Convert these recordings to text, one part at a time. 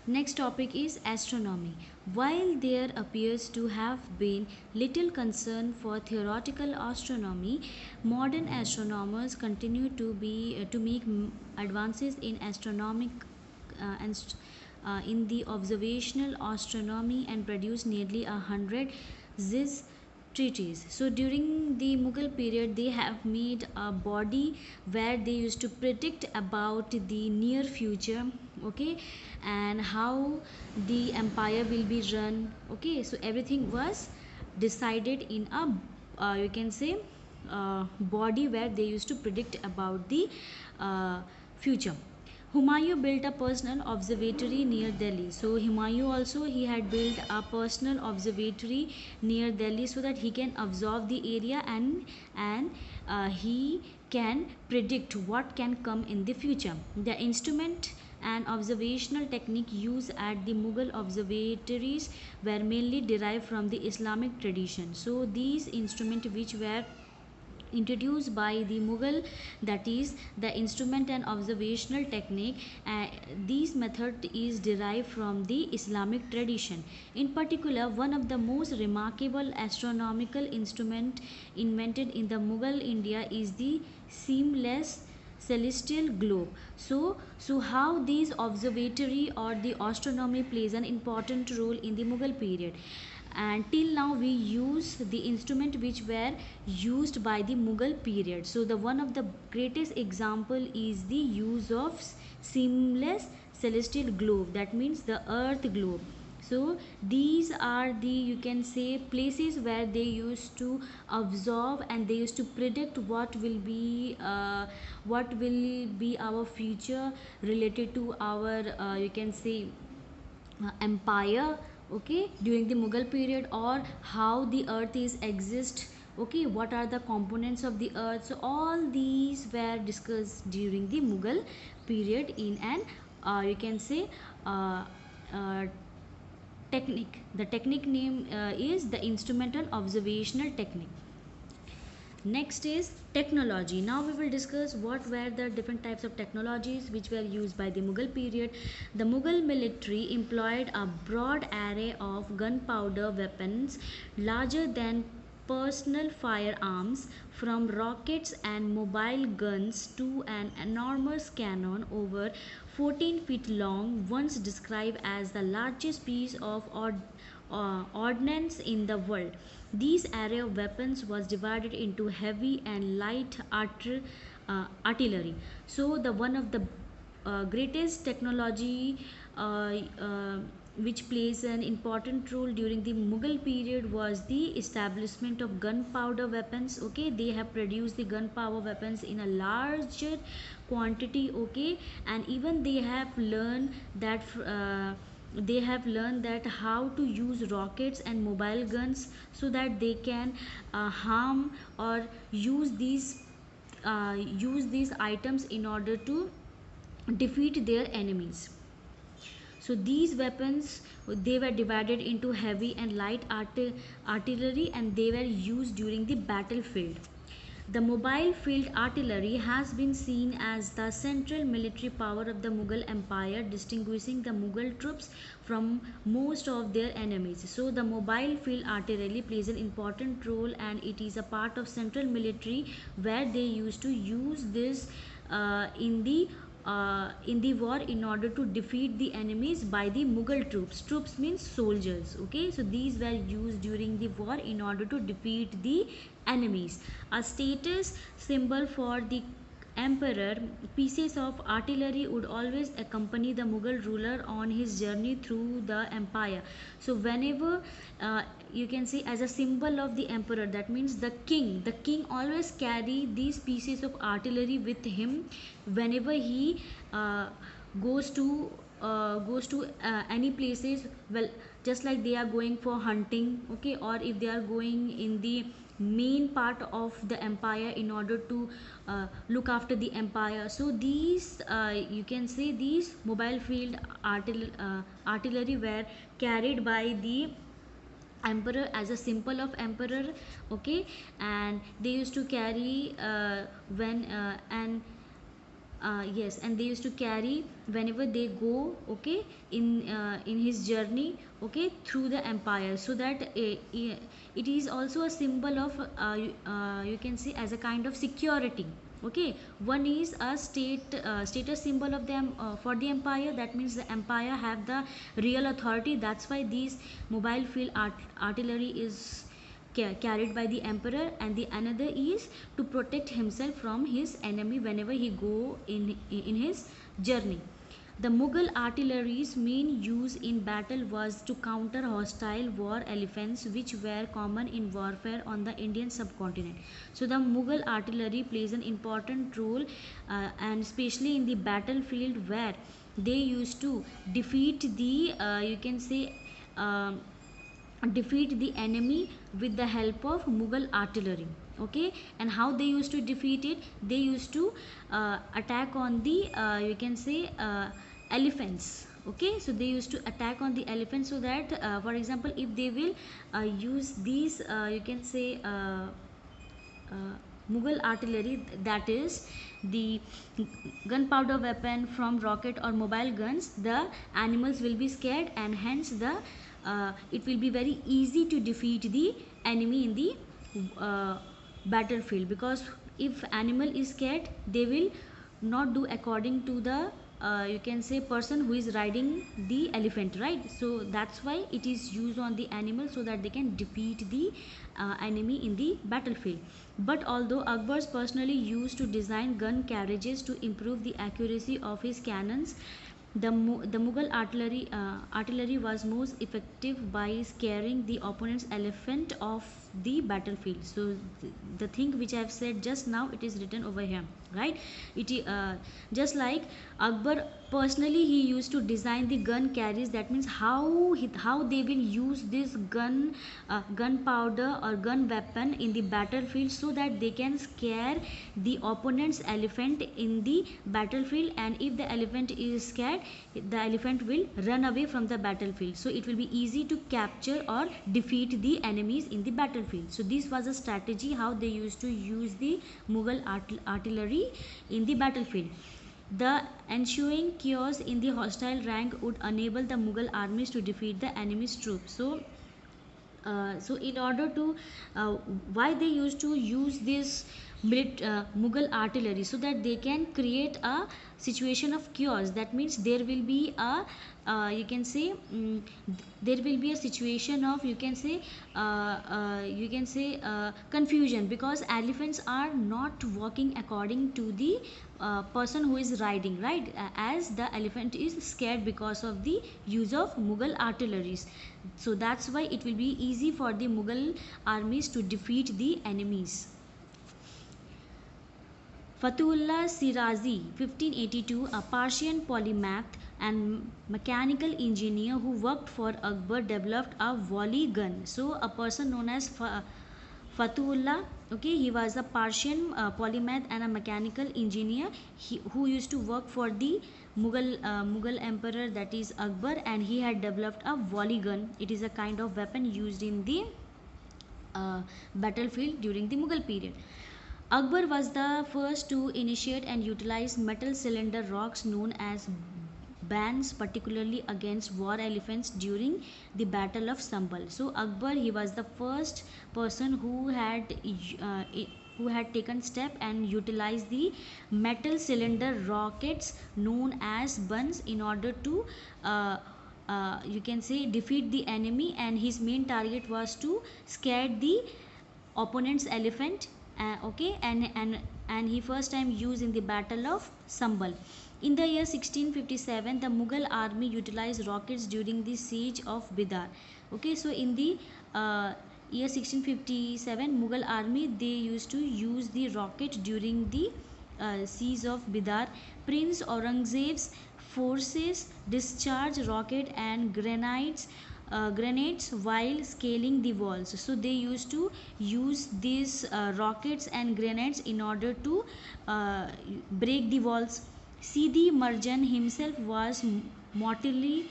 Next topic is astronomy. While there appears to have been little concern for theoretical astronomy, modern astronomers continue to make advances in astronomic and in the observational astronomy and produce nearly 100 treaties. So during the Mughal period, they have made a body where they used to predict about the near future, okay, and how the empire will be run. Okay, so everything was decided in a you can say body where they used to predict about the future. Humayun built a personal observatory near Delhi. So Humayun also he had built a personal observatory near Delhi so that he can observe the area and he can predict what can come in the future. The instrument and observational technique used at the Mughal observatories were mainly derived from the Islamic tradition. So these instruments which were introduced by the Mughal, that is the instrument and observational technique, these method is derived from the Islamic tradition. In particular, one of the most remarkable astronomical instrument invented in the Mughal India is the seamless celestial globe. So how these observatory or the astronomy plays an important role in the Mughal period, and till now we use the instrument which were used by the Mughal period. So the one of the greatest example is the use of seamless celestial globe, that means the earth globe. So these are the, you can say, places where they used to observe and they used to predict what will be our future related to our you can say empire, okay, during the Mughal period, or how the earth is exist, okay, what are the components of the earth. So all these were discussed during the Mughal period in an you can say uh, uh, technique. The technique name is the instrumental observational technique. Next is technology. Now we will discuss what were the different types of technologies which were used by the Mughal period. The Mughal military employed a broad array of gunpowder weapons larger than personal firearms, from rockets and mobile guns to an enormous cannon over 14 feet long, once described as the largest piece of ordnance in the world. These array of weapons was divided into heavy and light artillery. So the one of the greatest technology which plays an important role during the Mughal period was the establishment of gunpowder weapons. Okay, they have produced the gunpowder weapons in a larger quantity. Okay, and even they have learned that how to use rockets and mobile guns so that they can harm or use these items in order to defeat their enemies. So these weapons, they were divided into heavy and light artillery, and they were used during the battlefield. The mobile field artillery has been seen as the central military power of the Mughal Empire, distinguishing the Mughal troops from most of their enemies. So the mobile field artillery plays an important role, and it is a part of central military where they used to use this in the war in order to defeat the enemies by the Mughal troops. Troops means soldiers. Okay, so these were used during the war in order to defeat the enemies. A status symbol for the emperor, pieces of artillery would always accompany the Mughal ruler on his journey through the empire. So whenever you can see, as a symbol of the emperor, that means the king always carry these pieces of artillery with him whenever he goes to any places. Well, just like they are going for hunting, okay, or if they are going in the main part of the empire in order to look after the empire. So these you can say these mobile field artillery were carried by the emperor as a symbol of emperor. Okay, and they used to carry when and Yes, and they used to carry whenever they go, okay, in his journey, okay, through the empire, so that it is also a symbol of you can say as a kind of security. Okay, one is a status symbol of them for the empire. That means the empire have the real authority. That's why these mobile field artillery is carried by the emperor, and the another is to protect himself from his enemy whenever he go in his journey. The Mughal artillery's main use in battle was to counter hostile war elephants, which were common in warfare on the Indian subcontinent. So the Mughal artillery plays an important role, and especially in the battlefield, where they used to defeat the you can say um defeat the enemy with the help of Mughal artillery. Okay, and how they used to defeat it? They used to attack on the you can say elephants. Okay, so they used to attack on the elephants, so that for example, if they will use these you can say uh, Mughal artillery, that is the gunpowder weapon from rocket or mobile guns, the animals will be scared, and hence the it will be very easy to defeat the enemy in the uh, battlefield, because if animal is scared, they will not do according to the you can say person who is riding the elephant, right? So that's why it is used on the animal, so that they can defeat the enemy in the battlefield. But although Akbar's personally used to design gun carriages to improve the accuracy of his cannons, the Mughal artillery was most effective by scaring the opponent's elephant off the battlefield. So the thing which I have said just now, it is written over here, right? Just like Akbar personally, he used to design the gun carriages. That means how they will use this gunpowder or gun weapon in the battlefield, so that they can scare the opponent's elephant in the battlefield, and if the elephant is scared, the elephant will run away from the battlefield, so it will be easy to capture or defeat the enemies in the battlefield. So this was a strategy how they used to use the Mughal artillery in the battlefield. The ensuing chaos in the hostile rank would enable the Mughal armies to defeat the enemy's troops. So in order to why they used to use this Mughal artillery, so that they can create a situation of chaos. That means there will be a you can say there will be a situation of you can say confusion, because elephants are not walking according to the person who is riding, right? As the elephant is scared because of the use of Mughal artilleries. So that's why it will be easy for the Mughal armies to defeat the enemies. Fatullah Sirazi, 1582, a Persian polymath and mechanical engineer who worked for Akbar, developed a volley gun. So a person known as Fatullah, okay, he was a Persian polymath and a mechanical engineer, who used to work for the Mughal emperor, that is Akbar, and he had developed a volley gun. It is a kind of weapon used in the battlefield during the Mughal period. Akbar was the first to initiate and utilize metal cylinder rocks known as bans, particularly against war elephants during the Battle of Sambhal. So Akbar, he was the first person who had taken step and utilized the metal cylinder rockets known as buns in order to you can say defeat the enemy, and his main target was to scare the opponent's elephant. Okay, and he first time used in the Battle of Sambhal. In the year 1657, the Mughal army utilized rockets during the siege of Bidar. Okay, so in the year 1657, Mughal army, they used to use the rocket during the siege of Bidar. Prince Aurangzeb's forces discharged rocket and grenades while scaling the walls. So they used to use these rockets and grenades in order to break the walls. Sidi Marjan himself was mortally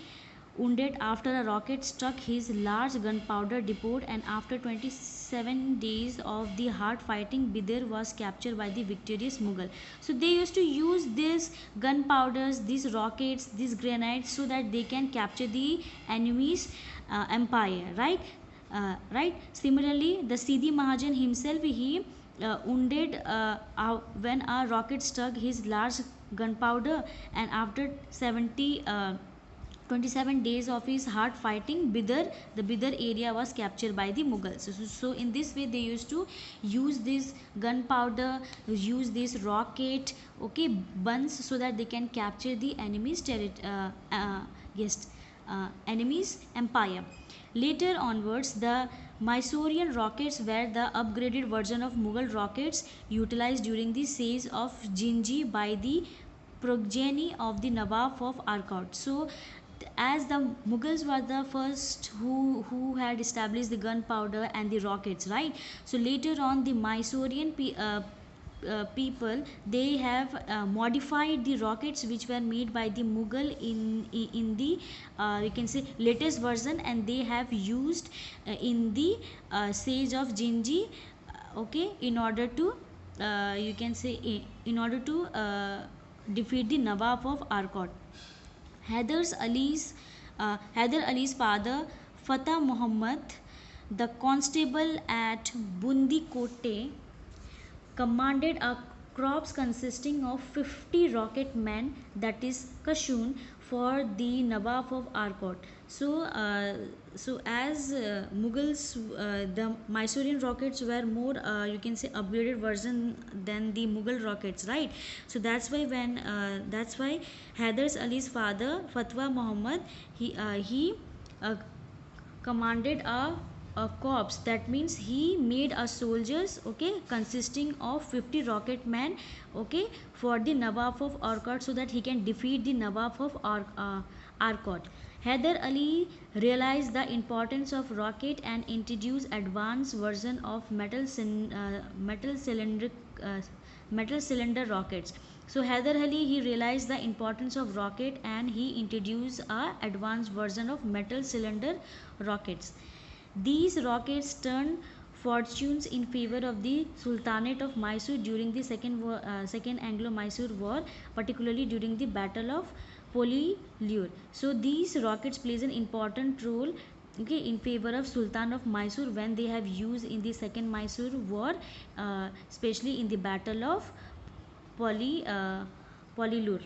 wounded after a rocket struck his large gunpowder depot, and after 27 days of the hard fighting, Bidar was captured by the victorious Mughal. So they used to use these gunpowders, these rockets, these grenades, so that they can capture the enemy's empire, right? Right. Similarly, the Sidi Mahajan himself, he wounded when a rocket struck his large gunpowder, and after 27 days of his hard fighting, the Bidar area was captured by the Mughals. So in this way, they used to use this gunpowder, use this rocket, okay, buns, so that they can capture the enemy's yes, enemy's empire. Later onwards, the Mysorean rockets were the upgraded version of Mughal rockets utilized during the siege of Jinji by the progeny of the Nawab of Arcot. So, as the Mughals were the first who had established the gunpowder and the rockets, right? So later on, the Mysorean people, they have modified the rockets which were made by the Mughal in the we can say latest version, and they have used in the siege of Jinji, okay, in order to you can say in order to defeat the Nawab of Arcot. Haider Ali's father, Fatah Muhammad, the constable at Bundi Kote, commanded a corps consisting of 50 rocket men, that is Kashun, for the Nawab of Arcot. So as Mughals, the Mysorean rockets were more, you can say, upgraded version than the Mughal rockets, right? So that's why Haider Ali's father, Fatwa Muhammad, he uh, commanded a corps, that means he made a soldiers, okay, consisting of 50 rocket men, okay, for the Nawab of Arcot, so that he can defeat the Nawab of Arcot. Haider Ali realized the importance of rocket and introduced advanced version of uh, metal cylinder rockets. So Haider Ali, he realized the importance of rocket, and he introduced a advanced version of metal cylinder rockets. These rockets turned fortunes in favor of the Sultanate of Mysore during the Second Anglo-Mysore War, particularly during the Battle of Polyllur. So these rockets plays an important role, okay, in favor of Sultan of Mysore when they have used in the Second Mysore War, especially in the Battle of Polyllur.